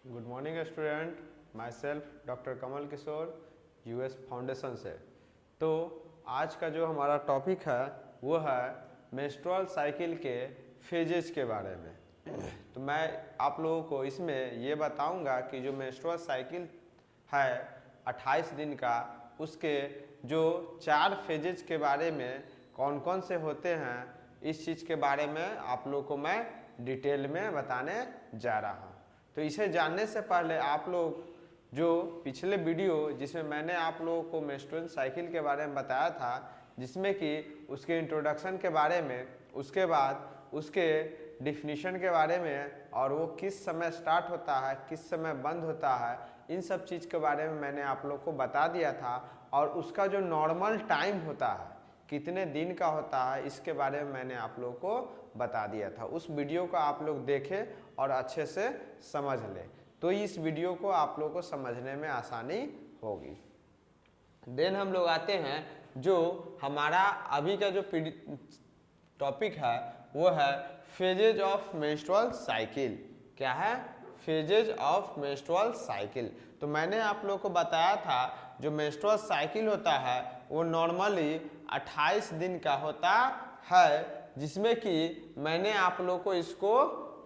Good morning student, myself doctor Kamal Kishore, US foundation से। तो आज का जो हमारा टॉपिक है वो है मेंस्ट्रुअल साइकिल के फेजेस के बारे में। तो मैं आप लोगों को इसमें ये बताऊंगा कि जो मेंस्ट्रुअल साइकिल है 28 दिन का, उसके जो 4 फेजेस के बारे में कौन कौन से होते हैं, इस चीज़ के बारे में आप लोगों को मैं डिटेल में बताने जा रहा हूँ। तो इसे जानने से पहले आप लोग जो पिछले वीडियो जिसमें मैंने आप लोगों को मेंस्ट्रुअल साइकिल के बारे में बताया था, जिसमें कि उसके इंट्रोडक्शन के बारे में, उसके बाद उसके डिफिनीशन के बारे में, और वो किस समय स्टार्ट होता है, किस समय बंद होता है, इन सब चीज़ के बारे में मैंने आप लोग को बता दिया था। और उसका जो नॉर्मल टाइम होता है, कितने दिन का होता है, इसके बारे में मैंने आप लोग को बता दिया था। उस वीडियो को आप लोग देखें और अच्छे से समझ लें, तो इस वीडियो को आप लोग को समझने में आसानी होगी। देन हम लोग आते हैं, जो हमारा अभी का जो टॉपिक है वो है फेजेज ऑफ मेंस्ट्रुअल साइकिल। क्या है? Phases of menstrual cycle. तो मैंने आप लोग को बताया था जो मेंस्ट्रुअल साइकिल होता है वो नॉर्मली 28 दिन का होता है, जिसमें कि मैंने आप लोग को इसको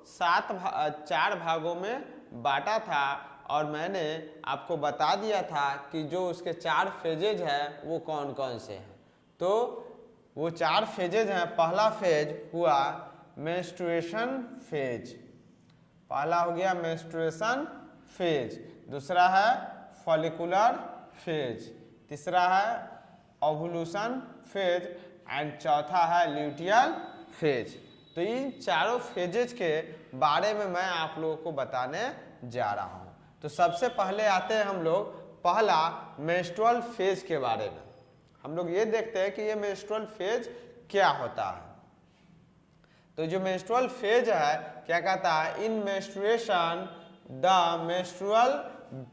4 भागों में बांटा था। और मैंने आपको बता दिया था कि जो उसके 4 फेजेज हैं वो कौन कौन से हैं। तो वो 4 फेजेज हैं। पहला फेज हुआ मेंस्ट्रुएशन फेज, पहला हो गया मेंस्ट्रुएशन फेज। दूसरा है फॉलिकुलर फेज, तीसरा है ओव्यूलेशन फेज, एंड चौथा है ल्यूटियल फेज। तो इन चारों फेजेज के बारे में मैं आप लोगों को बताने जा रहा हूं। तो सबसे पहले आते हैं हम लोग पहला मेंस्ट्रुअल फेज के बारे में। हम लोग ये देखते हैं कि ये मेंस्ट्रुअल फेज क्या होता है। तो जो मेंस्ट्रुअल फेज है क्या कहता है? In menstruation the menstrual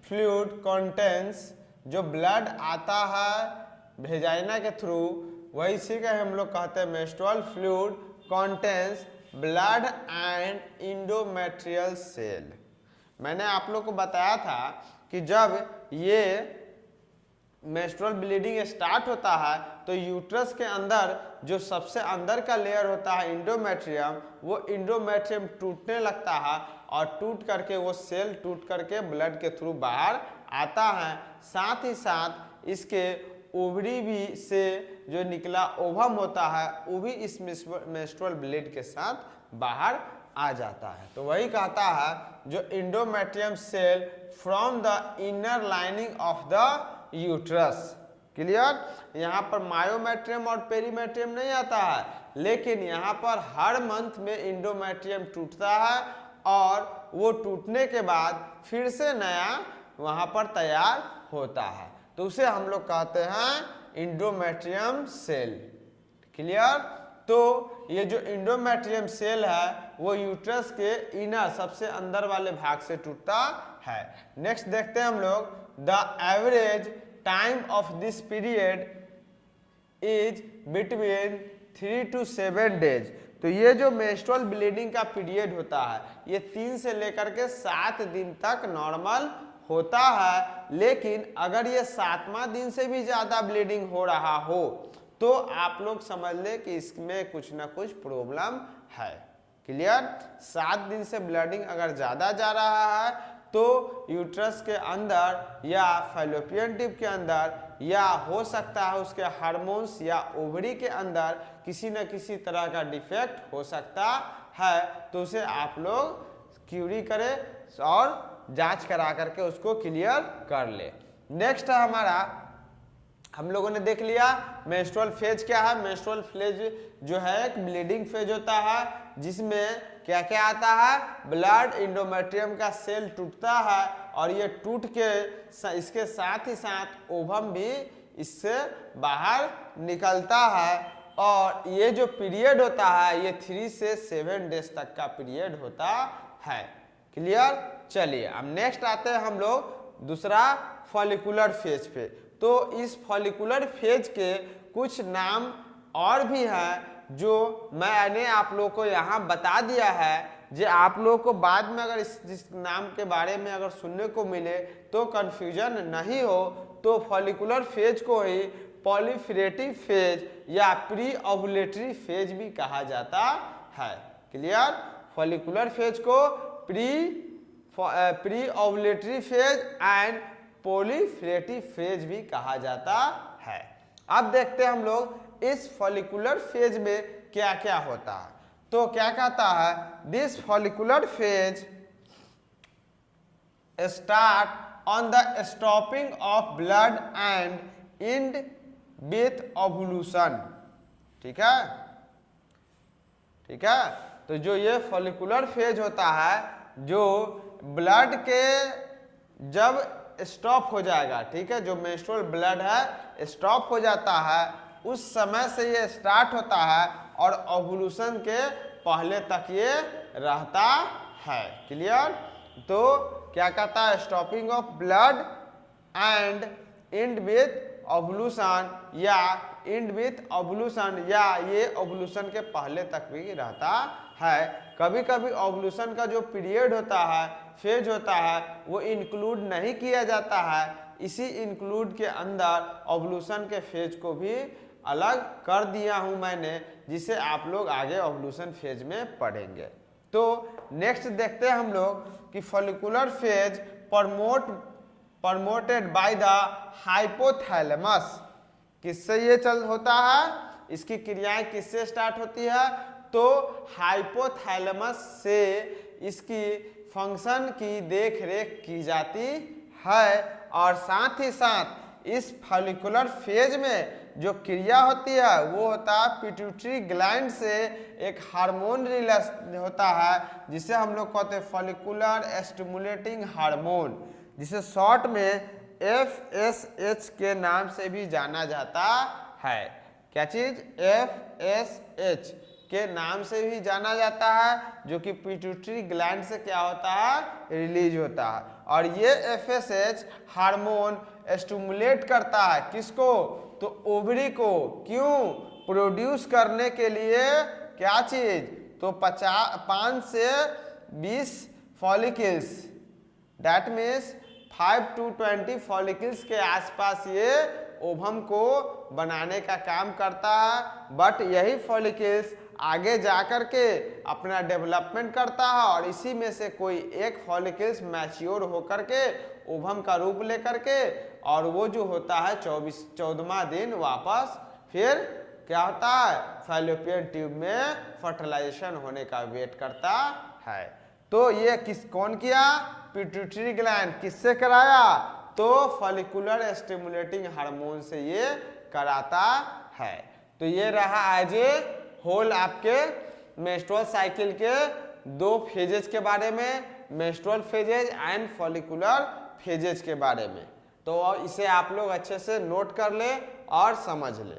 fluid contains, जो ब्लड आता है वेजाइना के थ्रू, वही इसी का हम लोग कहते हैं menstrual fluid contains blood and endometrial cell. मैंने आप लोग को बताया था कि जब ये मेंस्ट्रुअल ब्लीडिंग स्टार्ट होता है तो यूट्रस के अंदर जो सबसे अंदर का लेयर होता है इंडोमेट्रियम, वो इंडोमेट्रियम टूटने लगता है और टूट करके वो सेल टूट करके ब्लड के थ्रू बाहर आता है। साथ ही साथ इसके ओवरी भी से जो निकला ओवम होता है वो भी इस मेंस्ट्रुअल ब्लीड के साथ बाहर आ जाता है। तो वही कहता है जो endometrium cell from the inner lining of the uterus. Clear? यहाँ पर मायोमेट्रियम और पेरीमेट्रियम नहीं आता है, लेकिन यहाँ पर हर मंथ में इंडोमेट्रियम टूटता है और वो टूटने के बाद फिर से नया वहाँ पर तैयार होता है। तो उसे हम लोग कहते हैं इंडोमेट्रियम सेल। क्लियर? तो ये जो इंडोमेट्रियम सेल है वो यूट्रस के इनर सबसे अंदर वाले भाग से टूटता है। नेक्स्ट देखते हैं हम लोग, the average time of this period is between 3 to 7 days. तो ये जो मेंस्ट्रुअल ब्लीडिंग का पीरियड होता है ये 3 से लेकर के 7 दिन तक नॉर्मल होता है। लेकिन अगर ये 7वां दिन से भी ज्यादा ब्लीडिंग हो रहा हो तो आप लोग समझ ले कि इसमें कुछ ना कुछ प्रॉब्लम है। क्लियर? 7 दिन से ब्लीडिंग अगर ज्यादा जा रहा है तो यूट्रस के अंदर या फैलोपियन ट्यूब के अंदर, या हो सकता है उसके हार्मोन्स या ओवरी के अंदर किसी न किसी तरह का डिफेक्ट हो सकता है। तो उसे आप लोग क्यूरी करें और जांच करा करके उसको क्लियर कर ले। नेक्स्ट है हमारा, हम लोगों ने देख लिया मेंस्ट्रुअल फेज क्या है। मेंस्ट्रुअल फेज जो है एक ब्लीडिंग फेज होता है जिसमें क्या क्या आता है? ब्लड इंडोमेट्रियम का सेल टूटता है और ये टूट के इसके साथ ही साथ ओवम भी इससे बाहर निकलता है। और ये जो पीरियड होता है ये 3 से 7 डेज तक का पीरियड होता है। क्लियर? चलिए अब नेक्स्ट आते हैं हम लोग दूसरा फॉलिकुलर फेज पे। तो इस फॉलिकुलर फेज के कुछ नाम और भी हैं जो मैंने आप लोगों को यहाँ बता दिया है। जो आप लोगों को बाद में अगर जिस नाम के बारे में अगर सुनने को मिले तो कंफ्यूजन नहीं हो, तो फॉलिकुलर फेज को ही पॉलीफ्रेटिव फेज या प्री ओवुलेटरी फेज भी कहा जाता है। क्लियर? फॉलिकुलर फेज को pre ovulatory phase and proliferative phase भी कहा जाता है। अब देखते हैं हम लोग इस फॉलिकुलर फेज में क्या क्या होता है। तो क्या कहता है, this follicular phase start on the stopping of blood and and with ovulation. ठीक है, ठीक है। तो जो ये फॉलिकुलर फेज होता है, जो ब्लड के जब स्टॉप हो जाएगा, ठीक है, जो मेंस्ट्रुअल ब्लड है स्टॉप हो जाता है, उस समय से ये स्टार्ट होता है और ओवुलेशन के पहले तक ये रहता है। क्लियर? तो क्या कहता है, stopping of blood and and with ovulation या एंड विथ ओवुलेशन, या ये ओवुलेशन के पहले तक भी रहता है। कभी कभी ओवुलेशन का जो पीरियड होता है, फेज होता है, वो इंक्लूड नहीं किया जाता है। इसी इंक्लूड के अंदर ओवुलेशन के फेज को भी अलग कर दिया हूं मैंने, जिसे आप लोग आगे ओवुलेशन फेज में पढ़ेंगे। तो नेक्स्ट देखते हैं हम लोग कि follicular phase promoted by the hypothalamus. किससे ये होता है, इसकी क्रियाएं किससे स्टार्ट होती है, तो हाइपोथैलेमस से इसकी फंक्शन की देख रेख की जाती है। और साथ ही साथ इस फॉलिकुलर फेज में जो क्रिया होती है वो होता है पिट्यूटरी ग्लैंड से एक हार्मोन रिलीज होता है, जिसे हम लोग कहते हैं फॉलिकुलर स्टिमुलेटिंग हार्मोन, जिसे शॉर्ट में FSH के नाम से भी जाना जाता है। क्या चीज? FSH के नाम से भी जाना जाता है, जो कि पिट्यूटरी ग्लैंड से क्या होता है, रिलीज होता है। और ये FSH हार्मोन स्टिमुलेट करता है किसको, तो ओवरी को। क्यों? प्रोड्यूस करने के लिए क्या चीज, तो 5 से 20 follicles, that means 5 to 20 follicles के आसपास ये ओवम को बनाने का काम करता है। बट यही फॉलिकल्स आगे जाकर के अपना डेवलपमेंट करता है और इसी में से कोई एक फॉलिकल्स मैच्योर होकर के ओवम का रूप लेकर के, और वो जो होता है 14वां दिन वापस फिर क्या होता है, फैलोपियन ट्यूब में फर्टिलाइजेशन होने का वेट करता है। तो ये कौन किया, पिट्यूटरी ग्लैंड। किससे कराया, तो फॉलिकुलर स्टिमुलेटिंग हार्मोन से ये कराता है। तो ये रहा एज ए होल आपके मेंस्ट्रुअल साइकिल के 2 फेजेस के बारे में, menstrual phases and follicular phases के बारे में। तो इसे आप लोग अच्छे से नोट कर ले और समझ ले।